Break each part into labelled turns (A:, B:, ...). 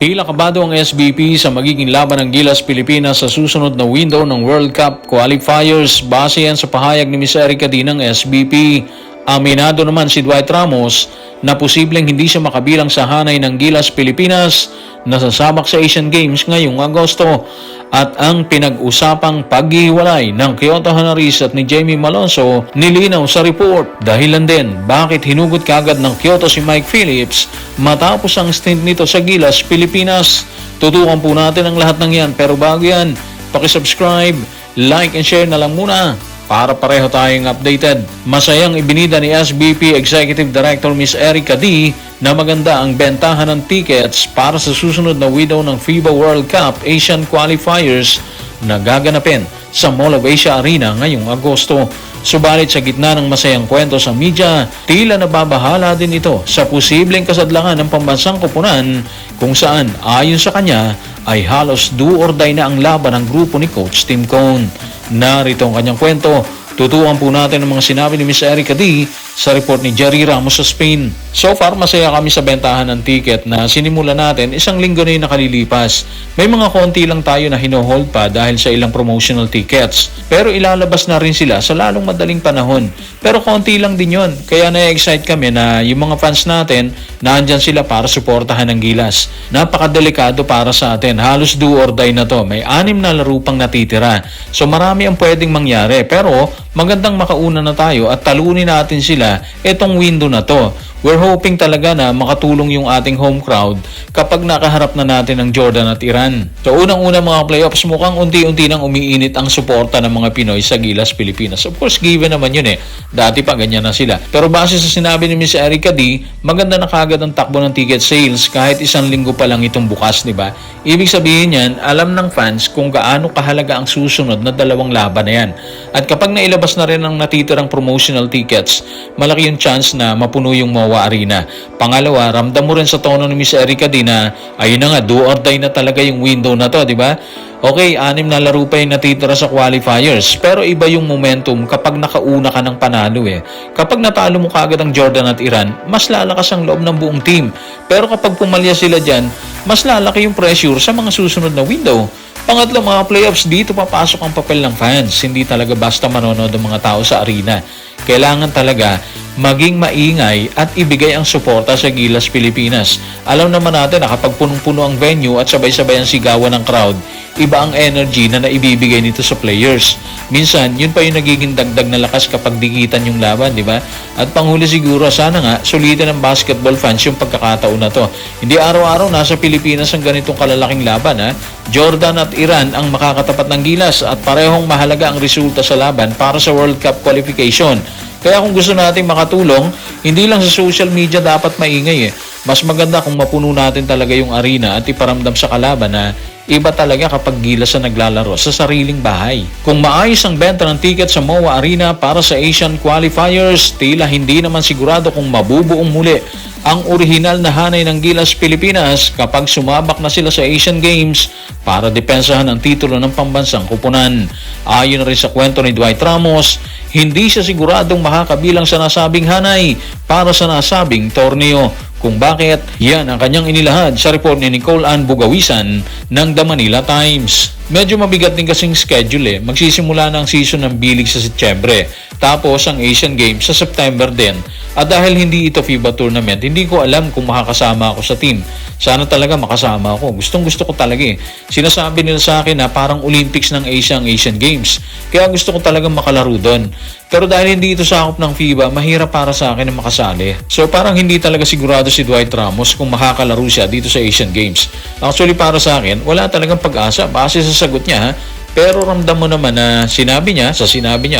A: Tila kabado ang SBP sa magiging laban ng Gilas Pilipinas sa susunod na window ng World Cup qualifiers. Base yan sa pahayag ni Ms. Erica D ng SBP. Aminado naman si Dwight Ramos na posibleng hindi siya makabilang sa hanay ng Gilas Pilipinas na sasabak sa Asian Games ngayong Agosto. At ang pinag-usapang paghihiwalay ng Kyoto Hanaris at ni Jamie Malonzo nilinaw sa report. Dahilan din bakit hinugot kagad ng Kyoto si Mike Phillips matapos ang stint nito sa Gilas Pilipinas. Tutukan po natin ang lahat ng yan, pero bago yan, pakisubscribe, like and share na lang muna para pareho tayong updated. Masayang ibinida ni SBP Executive Director Ms. Erica D na maganda ang bentahan ng tickets para sa susunod na window ng FIBA World Cup Asian Qualifiers na gaganapin sa Mall of Asia Arena ngayong Agosto. Subalit sa gitna ng masayang kwento sa media, tila nababahala din ito sa posibleng kasadlangan ng pambansang koponan kung saan ayon sa kanya ay halos do or die na ang laban ng grupo ni Coach Tim Cone. Narito ang kanyang kwento. Tutukan po natin ang mga sinabi ni Ms. Erica D sa report ni Jerry Ramos sa Spain. So far, masaya kami sa bentahan ng ticket na sinimula natin isang linggo na yung nakalilipas. May mga konti lang tayo na hinohold pa dahil sa ilang promotional tickets. Pero ilalabas na rin sila sa lalong madaling panahon. Pero konti lang din yon. Kaya na-excite kami na yung mga fans natin naandyan sila para suportahan ng Gilas. Napakadelikado para sa atin. Halos do or die na to. May 6 na laro pang natitira. So marami ang pwedeng mangyari. Pero magandang makauna na tayo at talunin natin sila itong window na to. We're hoping talaga na makatulong yung ating home crowd kapag nakaharap na natin ang Jordan at Iran. So unang-una mga playoffs, mukhang unti-unti nang umiinit ang suporta ng mga Pinoy sa Gilas Pilipinas. Of course, given naman yun eh. Dati pa ganyan na sila. Pero base sa sinabi ni Ms. Erica D, maganda na kagad ang takbo ng ticket sales kahit isang linggo pa lang itong bukas, di ba? Ibig sabihin yan, alam ng fans kung gaano kahalaga ang susunod na dalawang laban na yan. At kapag nailabas na rin ang natitirang promotional tickets, malaki yung chance na mapuno yung MOA Arena. Pangalawa, ramdam mo rin sa tono ni Ms. Erica D na ayun na nga, do or die na talaga yung window na to, di ba? Okay, 6 na laro pa yung natitira sa qualifiers. Pero iba yung momentum kapag nakauna ka ng panalo eh. Kapag natalo mo kagad ang Jordan at Iran, mas lalakas ang loob ng buong team. Pero kapag pumalya sila dyan, mas lalaki yung pressure sa mga susunod na window. Pangatlo, mga playoffs, dito papasok ang papel ng fans. Hindi talaga basta manonood ang mga tao sa arena. Kailangan talaga maging maingay at ibigay ang suporta sa Gilas Pilipinas. Alam naman natin na kapag punong-puno ang venue at sabay-sabay ang sigawan ng crowd, iba ang energy na naibibigay nito sa players. Minsan, yun pa yung nagiging dagdag na lakas kapag dikitan yung laban, di ba? At panghuli siguro, sana nga, sulitin ng basketball fans yung pagkakataon na to. Hindi araw-araw nasa Pilipinas ang ganitong kalalaking laban, ha? Jordan at Iran ang makakatapat ng Gilas at parehong mahalaga ang resulta sa laban para sa World Cup qualification. Kaya kung gusto natin makatulong, hindi lang sa social media dapat maingay eh. Mas maganda kung mapuno natin talaga yung arena at iparamdam sa kalaban na iba talaga kapag Gilas na naglalaro sa sariling bahay. Kung maayos ang benta ng ticket sa MOA Arena para sa Asian Qualifiers, tila hindi naman sigurado kung mabubuong muli ang orihinal na hanay ng Gilas Pilipinas kapag sumabak na sila sa Asian Games para depensahan ang titulo ng pambansang koponan. Ayon na rin sa kwento ni Dwight Ramos, hindi siya siguradong makakabilang sa nasabing hanay para sa nasabing torneo. Kung bakit, yan ang kanyang inilahad sa report ni Nicole Ann Bugawisan ng The Manila Times. Medyo mabigat din kasing schedule eh. Magsisimula na ang season ng bilig sa Setyembre. Tapos ang Asian Games sa September din. At dahil hindi ito FIBA tournament, hindi ko alam kung makakasama ako sa team. Sana talaga makasama ako. Gustong-gusto ko talaga eh. Sinasabi nila sa akin na parang Olympics ng Asia ang Asian Games. Kaya gusto ko talaga makalaro doon. Pero dahil hindi ito sakop ng FIBA, mahirap para sa akin na makasali. So parang hindi talaga sigurado si Dwight Ramos kung makakalaro siya dito sa Asian Games. Actually para sa akin, wala talagang pag-asa base sa sagot niya ha. Pero ramdam mo naman na sinabi niya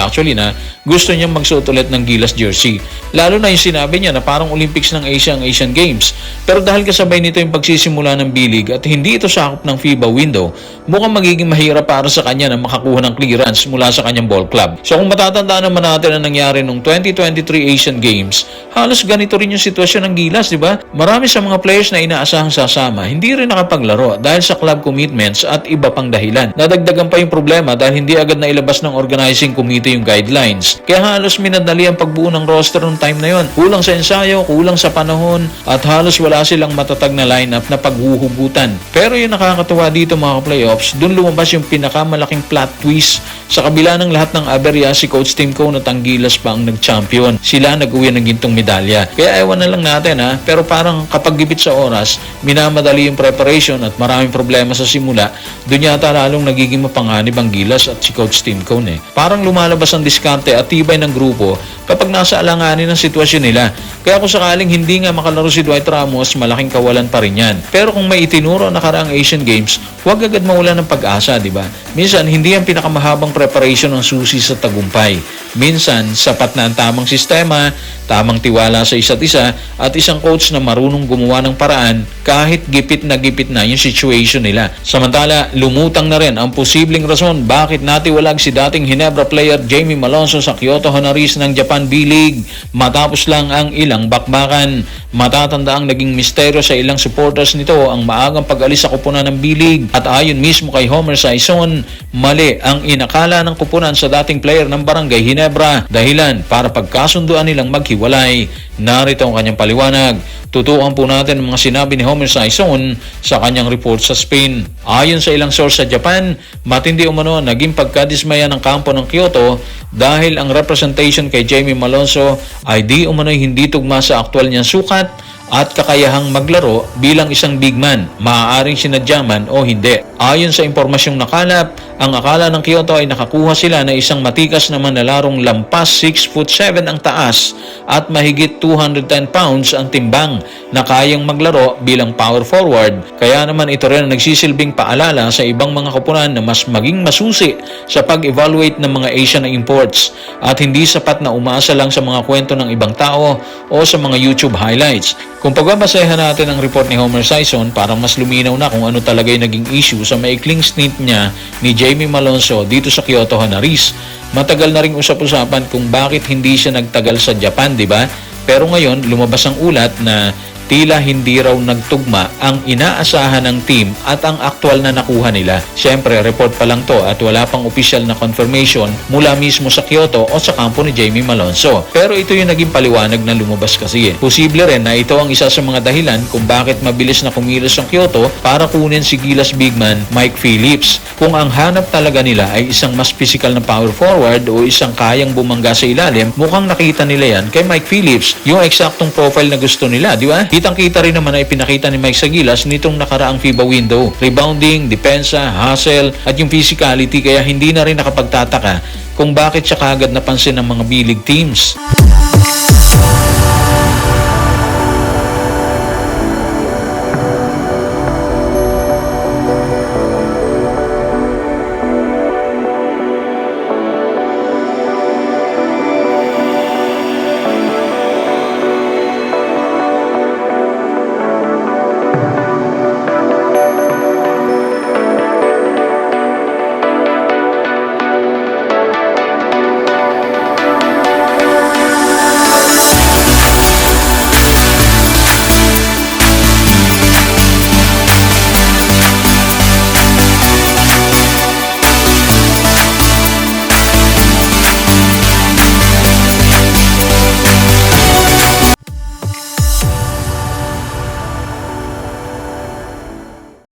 A: actually na gusto niyang magsuot ulit ng Gilas jersey. Lalo na yung sinabi niya na parang Olympics ng Asia ang Asian Games. Pero dahil kasabay nito yung pagsisimula ng bilig at hindi ito sakop ng FIBA window, mukhang magiging mahirap para sa kanya na makakuha ng clearance mula sa kanyang ball club. So kung matatandaan naman natin ang nangyari nung 2023 Asian Games, halos ganito rin yung sitwasyon ng Gilas, di ba? Marami sa mga players na inaasahang sasama, hindi rin nakapaglaro dahil sa club commitments at iba pang dahilan. Nadagdagan pa yung problema dahil hindi agad na ilabas ng organizing committee yung guidelines. Kaya halos minadali ang pagbuo ng roster noong time na yon. Kulang sa ensayo, kulang sa panahon, at halos wala silang matatag na lineup na paghuhugutan. Pero yung nakakatuwa dito mga playoffs, dun lumabas yung pinakamalaking plot twist. Sa kabila ng lahat ng aberya, si Coach Tim Cone at ang Gilas pa ang nag-champion. Sila nag-uwi ng gintong medalya. Kaya ewan na lang natin pero parang kapag gipit sa oras, minamadali yung preparation at maraming problema sa simula, dun yata lalong nagiging mapanganib ang Gilas at si Coach Tim Cone. Parang lumalabas ang diskarte at tibay ng grupo kapag nasa alanganin ang sitwasyon nila. Kaya kung sakaling hindi nga makalaro si Dwight Ramos, malaking kawalan pa rin yan. Pero kung may itinuro na karaang Asian Games, huwag agad mawala ng pag-asa, di ba? Minsan, hindi ang pinakamahabang preparation ang susi sa tagumpay. Minsan, sapat na ang tamang sistema, tamang tiwala sa isa't isa, at isang coach na marunong gumawa ng paraan kahit gipit na yung situation nila. Samantala, lumutang na rin ang posibleng rason bakit natiwalag si dating Ginebra player Jamie Malonzo sa Kyoto Honorees ng Japan B-League matapos lang ang ilang bakbakan. Matatanda ang naging misteryo sa ilang supporters nito ang maagang pag-alis sa kupunan ng B-League, at ayon mismo kay Homer Saison, mali ang inakala ng kupunan sa dating player ng Barangay Ginebra, dahilan para pagkasunduan nilang maghiwalay. Narito ang kanyang paliwanag. Tutukan po natin ang mga sinabi ni Homer Saison sa kanyang report sa Spain. Ayon sa ilang source sa Japan, matindi umano naging pagkadismaya ng kampo ng Kyoto dahil ang representation kay Jamie Malonzo ay di umano'y hindi tugma sa aktual niyang sukat at kakayahang maglaro bilang isang big man, maaaring sinadya man o hindi. Ayon sa impormasyong nakalap, ang akala ng Kyoto ay nakakuha sila na isang matikas na manalarong lampas 6'7" ang taas at mahigit 210 pounds ang timbang na kayang maglaro bilang power forward. Kaya naman ito rin ang nagsisilbing paalala sa ibang mga koponan na mas maging masusi sa pag-evaluate ng mga Asian na imports at hindi sapat na umaasa lang sa mga kwento ng ibang tao o sa mga YouTube highlights. Kung pagbabasehan natin ang report ni Homer Saison, parang mas luminaw na kung ano talaga yung naging issue sa maikling stint niya ni Jamie Malonzo dito sa Kyoto Honorees. Matagal na ring usap-usapan kung bakit hindi siya nagtagal sa Japan, di ba? Pero ngayon, lumabas ang ulat na tila hindi raw nagtugma ang inaasahan ng team at ang aktual na nakuha nila. Siyempre, report pa lang to at wala pang opisyal na confirmation mula mismo sa Kyoto o sa kampo ni Jamie Malonzo. Pero ito yung naging paliwanag na lumabas kasi. Posible rin na ito ang isa sa mga dahilan kung bakit mabilis na kumilos ang Kyoto para kunin si Gilas bigman Mike Phillips. Kung ang hanap talaga nila ay isang mas physical na power forward o isang kayang bumangga sa ilalim, mukhang nakita nila yan kay Mike Phillips, yung eksaktong profile na gusto nila, di ba? Kitang-kita rin naman ay pinakita ni Mike sa Gilas nitong nakaraang FIBA window. Rebounding, depensa, hustle, at yung physicality, kaya hindi na rin nakapagtataka kung bakit siya kaagad napansin ng mga B-League teams.